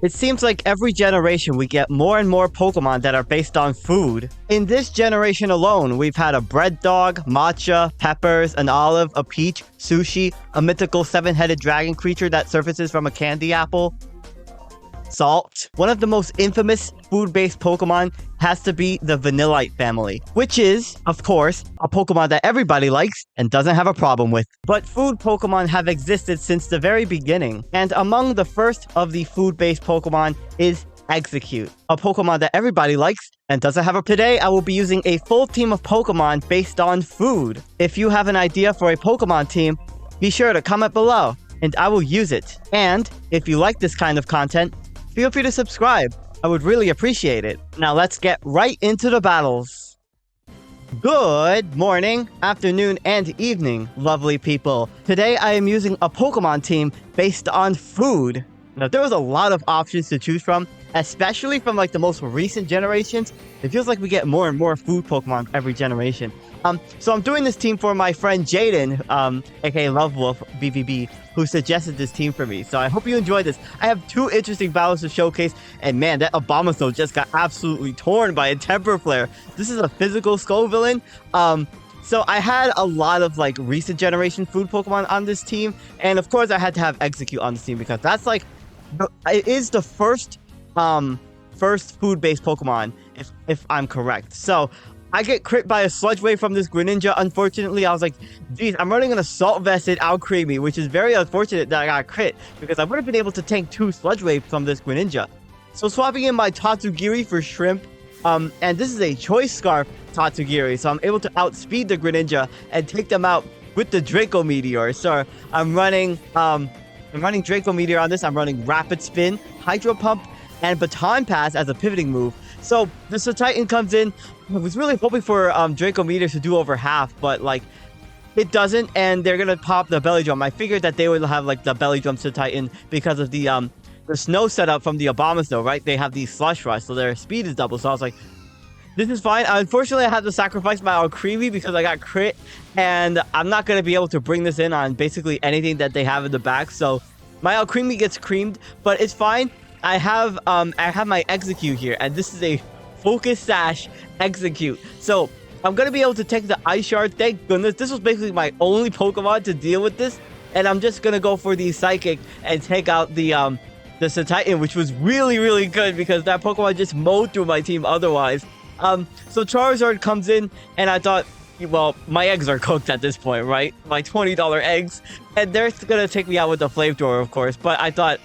It seems like every generation we get more and more Pokemon that are based on food. In this generation alone, we've had a bread dog, matcha, peppers, an olive, a peach, sushi, a mythical seven-headed dragon creature that surfaces from a candy apple, salt. One of the most infamous food-based Pokemon has to be the Vanillite family, which is, of course, a Pokemon that everybody likes and doesn't have a problem with. But food Pokemon have existed since the very beginning, and among the first of the food-based Pokemon is Execute, a Pokemon that everybody likes and doesn't have a... Today, I will be using a full team of Pokemon based on food. If you have an idea for a Pokemon team, be sure to comment below, and I will use it. And if you like this kind of content, feel free to subscribe. I would really appreciate it. Now let's get right into the battles. Good morning, afternoon, and evening, lovely people. Today I am using a Pokemon team based on food. Now there was a lot of options to choose from, especially from like the most recent generations. It feels like we get more and more food Pokemon every generation. So I'm doing this team for my friend Jaden, aka Lovewolf BVB, who suggested this team for me. So I hope you enjoyed this. I have two interesting battles to showcase, and man, that Abomasnow just got absolutely torn by a Temper Flare. This is a physical Skull villain. So I had a lot of like recent generation food Pokemon on this team, and of course I had to have Execute on this team because that's like, it is the first food-based Pokemon, if I'm correct. So I get crit by a Sludge Wave from this Greninja. Unfortunately, I was like, geez, I'm running an Assault Vested Alcremie, which is very unfortunate that I got crit, because I would have been able to tank 2 Sludge Waves from this Greninja. So swapping in my Tatsugiri for Shrimp, and this is a Choice Scarf Tatsugiri, so I'm able to outspeed the Greninja and take them out with the Draco Meteor. So I'm running Draco Meteor on this. I'm running Rapid Spin, Hydro Pump, and Baton Pass as a pivoting move. So the Titan comes in. I was really hoping for Draco Meteor to do over half, but like it doesn't, and they're gonna pop the Belly Drum. I figured that they would have like the Belly Drum to Titan because of the snow setup from the Abomasnow, right? They have the Slush Rush, so their speed is double. So I was like, this is fine. Unfortunately, I had to sacrifice my Alcremie because I got crit, and I'm not gonna be able to bring this in on basically anything that they have in the back. So my Alcremie gets creamed, but it's fine. I have my Execute here, and this is a Focus Sash Execute. So I'm gonna be able to take the Ice Shard. Thank goodness. This was basically my only Pokemon to deal with this, and I'm just gonna go for the Psychic and take out the Titan, which was really, really good because that Pokemon just mowed through my team otherwise. So Charizard comes in, and I thought, well, my eggs are cooked at this point, right? My $20 eggs, and they're gonna take me out with the Flamethrower, of course. But I thought,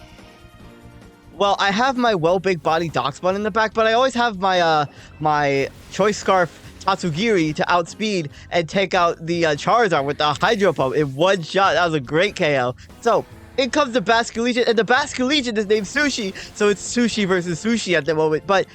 well, I have my Big Body Darkspawn in the back, but I always have my my Choice Scarf Tatsugiri to outspeed and take out the Charizard with the Hydro Pump in one shot. That was a great KO. So in comes the Basculegion, and the Basculegion is named Sushi, so it's Sushi versus Sushi at the moment. But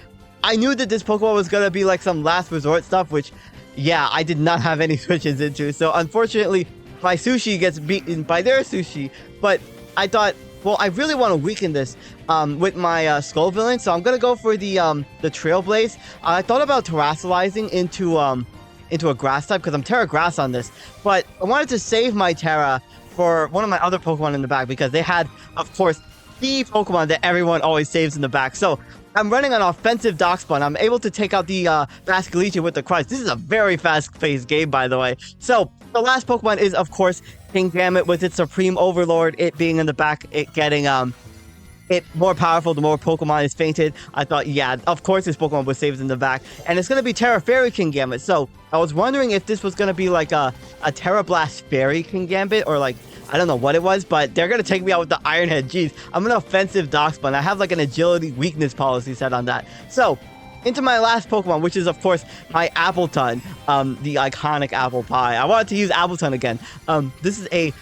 I knew that this Pokemon was gonna be like some last resort stuff, which, yeah, I did not have any switches into. So unfortunately, my Sushi gets beaten by their Sushi. But I thought, well, I really want to weaken this with my Skull Villain, so I'm gonna go for the Trailblaze. I thought about Terrasolizing into a Grass type because I'm Terra Grass on this, but I wanted to save my Terra for one of my other Pokemon in the back because they had, of course, the Pokemon that everyone always saves in the back. So I'm running an offensive Darkspawn. I'm able to take out the Basculegion with the Crunch. This is a very fast-paced game, by the way. So the last Pokemon is, of course, Kingambit with its Supreme Overlord. It being in the back, it getting it more powerful the more Pokemon is fainted. I thought, yeah, of course this Pokemon was saved in the back, and it's gonna be Terra Fairy Kingambit. So I was wondering if this was gonna be like a Terra Blast Fairy Kingambit, or like, I don't know what it was, but they're gonna take me out with the Iron Head. Jeez, I'm an offensive Darkspawn. I have like an agility weakness policy set on that. So into my last Pokemon, which is, of course, my Appleton, the iconic Apple Pie. I wanted to use Appleton again. This is a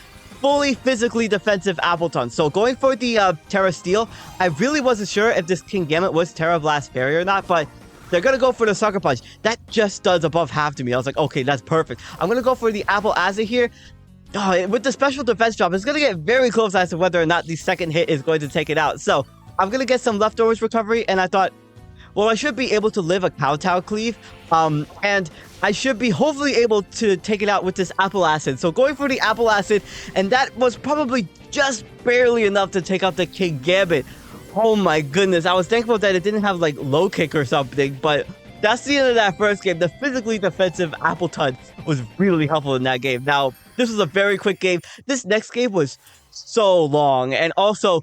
fully physically defensive Appleton. So going for the Terra Steel, I really wasn't sure if this Kingambit was Terra Blast Fairy or not, but they're gonna go for the Sucker Punch. That just does above half to me. I was like, okay, that's perfect. I'm gonna go for the Apple Acid here. Oh, with the special defense drop, it's gonna get very close as to whether or not the second hit is going to take it out. So I'm gonna get some leftovers recovery, and I thought, well, I should be able to live a Kowtow Cleave, and I should be hopefully able to take it out with this Apple Acid. So going for the Apple Acid, and that was probably just barely enough to take out the Kingambit. Oh my goodness, I was thankful that it didn't have like low kick or something, but that's the end of that first game. The physically defensive Appleton was really helpful in that game. Now, this was a very quick game. This next game was so long, and also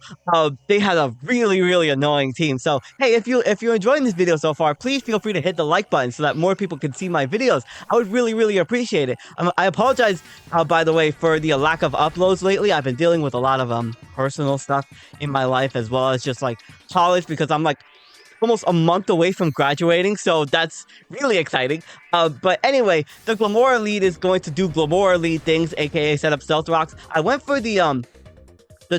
they had a really annoying team. So hey, if you're enjoying this video so far, please feel free to hit the like button so that more people can see my videos. I would really appreciate it. I apologize, by the way, for the lack of uploads lately. I've been dealing with a lot of personal stuff in my life, as well as just like college, because I'm like almost a month away from graduating, so that's really exciting. But anyway, the Glamora lead is going to do Glamora lead things, aka set up Stealth Rocks. I went for the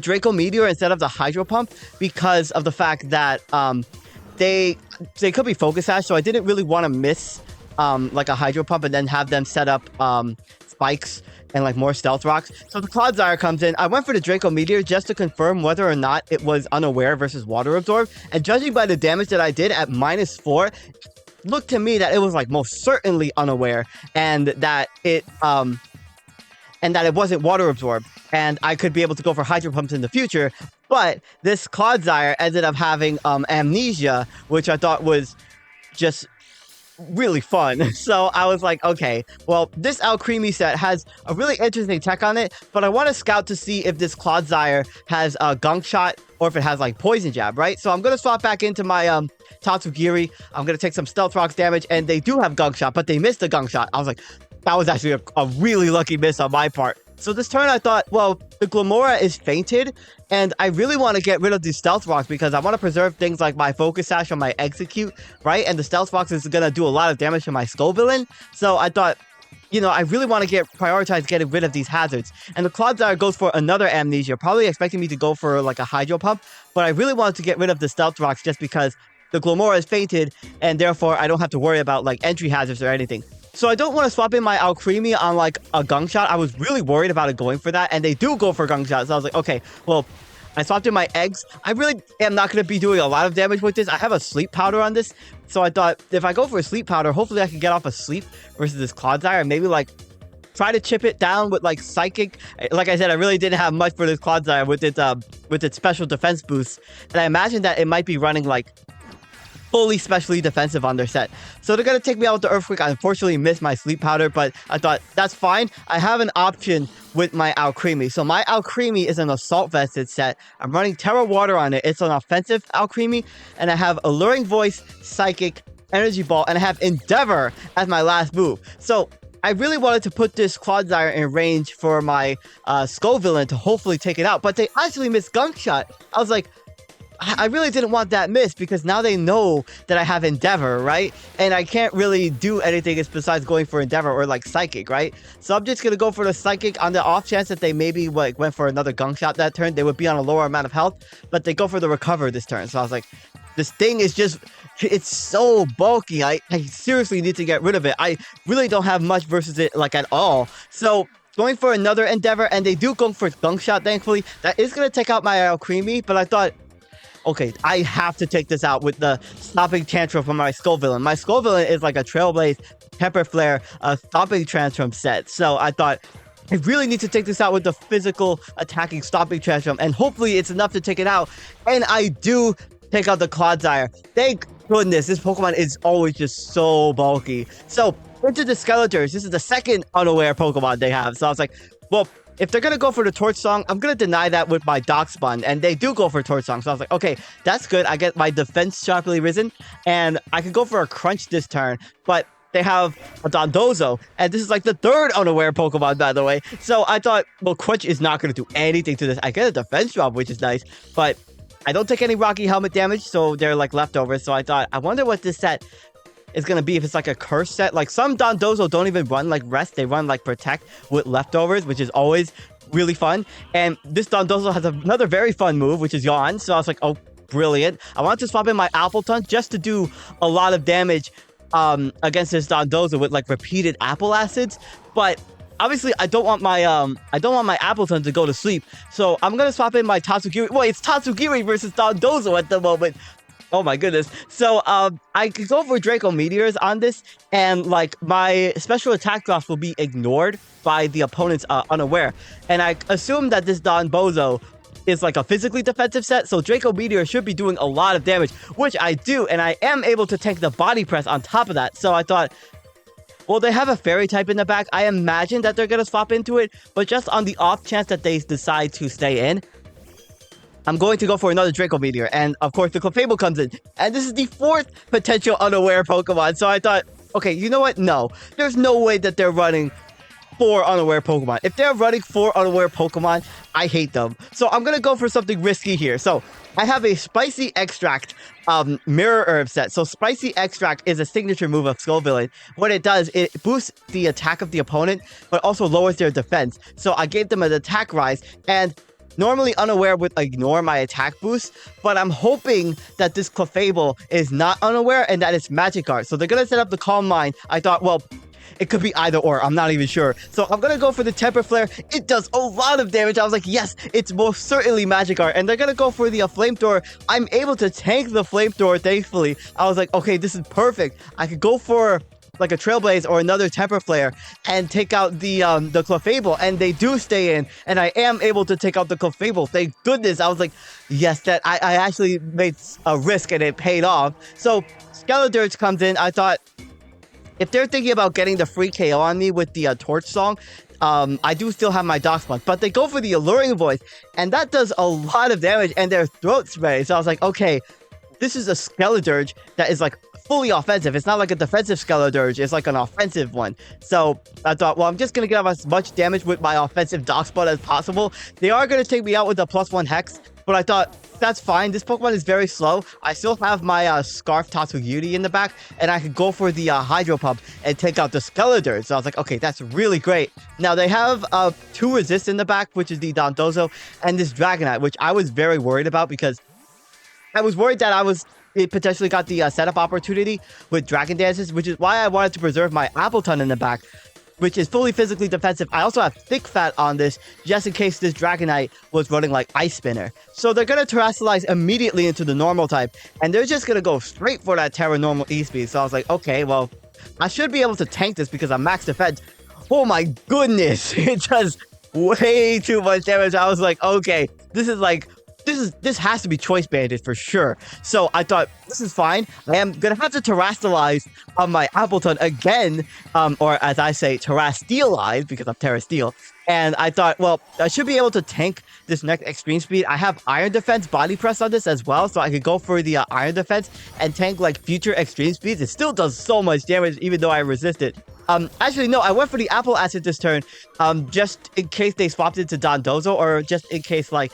Draco Meteor instead of the Hydro Pump because of the fact that they could be Focus Sash, so I didn't really want to miss like a Hydro Pump and then have them set up spikes and like more Stealth Rocks. So the Clodsire comes in. I went for the Draco Meteor just to confirm whether or not it was Unaware versus Water Absorb, and judging by the damage that I did at -4, looked to me that it was like most certainly Unaware, and that it wasn't Water Absorb, and I could be able to go for Hydro Pumps in the future. But this Clodsire ended up having Amnesia, which I thought was just really fun. So I was like, okay, well, this Alcremie set has a really interesting tech on it, but I want to scout to see if this Clodsire has a Gunk Shot or if it has like Poison Jab, right? So I'm going to swap back into my Tatsugiri. I'm going to take some Stealth Rocks damage, and they do have Gunk Shot, but they missed the Gunk Shot. I was like, that was actually a really lucky miss on my part. So this turn I thought, well, the Glamora is fainted, and I really want to get rid of these Stealth Rocks because I want to preserve things like my Focus Sash or my Execute, right? And the Stealth Rocks is going to do a lot of damage to my Skull Villain. So I thought, you know, I really want to prioritize getting rid of these hazards. And the Clodsire goes for another Amnesia, probably expecting me to go for like a Hydro Pump, but I really wanted to get rid of the Stealth Rocks just because the Glamora is fainted, and therefore I don't have to worry about like entry hazards or anything. So I don't want to swap in my Alcremie on like a Gunk Shot. I was really worried about it going for that, and they do go for Gunk Shot. So I was like, okay, well, I swapped in my eggs. I really am not going to be doing a lot of damage with this. I have a Sleep Powder on this, so I thought if I go for a Sleep Powder, hopefully I can get off a sleep versus this Clodsire, and maybe like try to chip it down with like Psychic. Like I said, I really didn't have much for this Clodsire with its special defense boost, and I imagine that it might be running like fully specially defensive on their set. So they're going to take me out with the Earthquake. I unfortunately missed my Sleep Powder, but I thought that's fine. I have an option with my Alcremie. So my Alcremie is an Assault Vested set. I'm running Terra Water on it. It's an offensive Alcremie, and I have Alluring Voice, Psychic, Energy Ball, and I have Endeavor as my last move. So I really wanted to put this Clodsire in range for my Skull Villain to hopefully take it out, but they actually missed Gunk Shot. I was like, I really didn't want that miss because now they know that I have Endeavor, right? And I can't really do anything besides going for Endeavor or like Psychic, right? So I'm just going to go for the Psychic on the off chance that they maybe like went for another Gunk Shot that turn. They would be on a lower amount of health, but they go for the Recover this turn. So I was like, this thing is just, it's so bulky. I seriously need to get rid of it. I really don't have much versus it like at all. So going for another Endeavor, and they do go for Gunk Shot, thankfully. That is going to take out my Alcremie, but I thought, okay, I have to take this out with the Stopping Tantrum from my Skull Villain. My Skull Villain is like a Trailblaze, Pepper Flare, Stopping Tantrum set. So I thought, I really need to take this out with the physical attacking Stopping Tantrum, and hopefully it's enough to take it out. And I do take out the Clodsire. Thank goodness, this Pokemon is always just so bulky. So, into the Skeletors. This is the second Unaware Pokemon they have. So I was like, well, if they're going to go for the Torch Song, I'm going to deny that with my Darkspawn. And they do go for Torch Song. So I was like, okay, that's good. I get my defense sharply risen. And I could go for a Crunch this turn. But they have a Dondozo. And this is like the third Unaware Pokemon, by the way. So I thought, well, Crunch is not going to do anything to this. I get a defense drop, which is nice. But I don't take any Rocky Helmet damage. So they're like leftovers. So I thought, I wonder what this set is going to be if it's like a curse set. Like some Dondozo don't even run like Rest. They run like Protect with leftovers, which is always really fun. And this Dondozo has another very fun move, which is Yawn. So I was like, oh, brilliant. I wanted to swap in my Appleton just to do a lot of damage against this Dondozo with like repeated Apple Acids. But obviously I don't want my Appleton to go to sleep. So I'm going to swap in my Tatsugiri. Well, it's Tatsugiri versus Dondozo at the moment. Oh my goodness. So I could go for Draco Meteors on this, and like my special attack drops will be ignored by the opponent's Unaware. And I assume that this Dondozo is like a physically defensive set, so Draco Meteor should be doing a lot of damage, which I do, and I am able to tank the body press on top of that. So I thought, well, they have a fairy type in the back. I imagine that they're going to swap into it, but just on the off chance that they decide to stay in, I'm going to go for another Draco Meteor. And of course, the Clefable comes in. And this is the 4th potential unaware Pokemon. So I thought, okay, you know what? No, there's no way that they're running 4 unaware Pokemon. If they're running 4 unaware Pokemon, I hate them. So I'm going to go for something risky here. So I have a Spicy Extract Mirror Herb set. So Spicy Extract is a signature move of Skull Villain. What it does, it boosts the attack of the opponent, but also lowers their defense. So I gave them an attack rise, and normally Unaware would ignore my attack boost, but I'm hoping that this Clefable is not unaware and that it's Magikarp. So they're going to set up the Calm Mind. I thought, well, it could be either or. I'm not even sure. So I'm going to go for the Temper Flare. It does a lot of damage. I was like, yes, it's most certainly Magikarp. And they're going to go for the Flamethrower. I'm able to tank the Flamethrower, thankfully. I was like, okay, this is perfect. I could go for like a Trailblaze or another Temper Flare and take out the Clefable, and they do stay in, and I am able to take out the Clefable. Thank goodness. I was like, yes, that I actually made a risk and it paid off. So Skeledirge comes in. I thought, if they're thinking about getting the free KO on me with the Torch Song, I do still have my Dock Sponge, but they go for the Alluring Voice, and that does a lot of damage, and their Throat Spray. So I was like, okay, this is a Skeledirge that is like fully offensive. It's not like a defensive Skeledirge, it's like an offensive one. So I thought, well, I'm just gonna get off as much damage with my offensive Dock Sponge as possible. They are gonna take me out with the +1 Hex, but I thought, that's fine. This Pokemon is very slow. I still have my Scarf Tatsugiri in the back, and I could go for the Hydro Pump and take out the Skeledirge. So I was like, okay, that's really great. Now, they have 2 Resist in the back, which is the Dondozo, and this Dragonite, which I was very worried about because I was worried that it potentially got the setup opportunity with Dragon Dances, which is why I wanted to preserve my Appleton in the back, which is fully physically defensive. I also have Thick Fat on this, just in case this Dragonite was running like Ice Spinner. So they're going to Terrasilize immediately into the normal type, and they're just going to go straight for that Terra Normal E-Speed. So I was like, okay, well, I should be able to tank this because I'm max defense. Oh my goodness, it does way too much damage. I was like, okay, this has to be Choice Banded for sure. So I thought, this is fine. I am going to have to Terrasilize on my Appleton again, or as I say, Terrastilize, because I'm Terra Steel. And I thought, well, I should be able to tank this next Extreme Speed. I have Iron Defense Body Press on this as well, so I could go for the Iron Defense and tank like future Extreme Speeds. It still does so much damage, even though I resist it. Actually, no, I went for the Apple Acid this turn, just in case they swapped it to Dondozo, or just in case, like,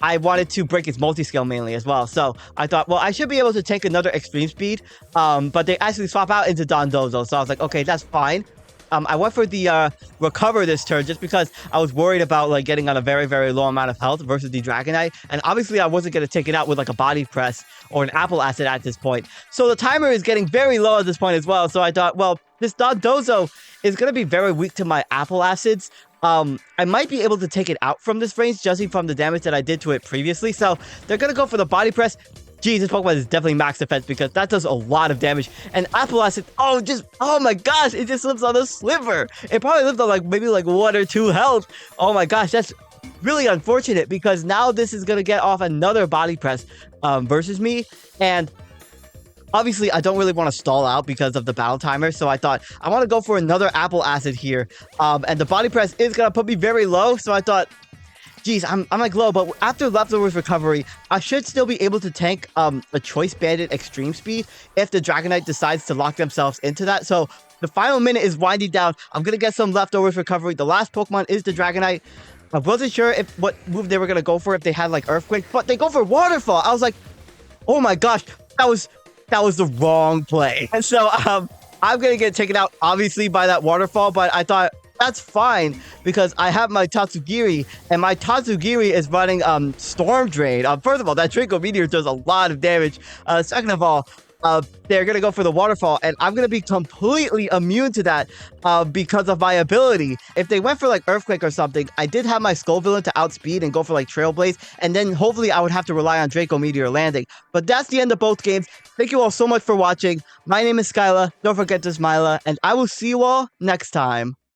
I wanted to break its multi-scale mainly as well. So I thought, well, I should be able to take another Extreme Speed, but they actually swap out into Dondozo. So I was like, okay, that's fine. I went for the Recover this turn just because I was worried about like getting on a very, very low amount of health versus the Dragonite. And obviously I wasn't going to take it out with like a Body Press or an Apple Acid at this point. So the timer is getting very low at this point as well. So I thought, well, this Dondozo is going to be very weak to my Apple Acids. I might be able to take it out from this range, judging from the damage that I did to it previously. So they're going to go for the Body Press. Geez, this Pokemon is definitely max defense because that does a lot of damage. And Apple Acid, oh my gosh, it just lives on a sliver. It probably lives on like maybe like 1 or 2 health. Oh my gosh, that's really unfortunate because now this is going to get off another Body Press versus me. And obviously, I don't really want to stall out because of the battle timer, so I thought I want to go for another Apple Acid here. And the Body Press is going to put me very low, so I thought, geez, I'm like low, but after Leftovers Recovery, I should still be able to tank a Choice Banded Extreme Speed if the Dragonite decides to lock themselves into that. So the final minute is winding down. I'm going to get some Leftovers Recovery. The last Pokemon is the Dragonite. I wasn't sure what move they were going to go for if they had like Earthquake, but they go for Waterfall. I was like, oh my gosh, that was the wrong play. And so I'm going to get taken out, obviously, by that Waterfall, but I thought, that's fine, because I have my Tatsugiri, and my Tatsugiri is running Storm Drain. First of all, that Draco Meteor does a lot of damage. Second of all, they're going to go for the Waterfall, and I'm going to be completely immune to that because of my ability. If they went for like Earthquake or something, I did have my Skull Villain to outspeed and go for like Trailblaze, and then hopefully I would have to rely on Draco Meteor landing. But that's the end of both games. Thank you all so much for watching. My name is SkyLaaa. Don't forget to smile, and I will see you all next time.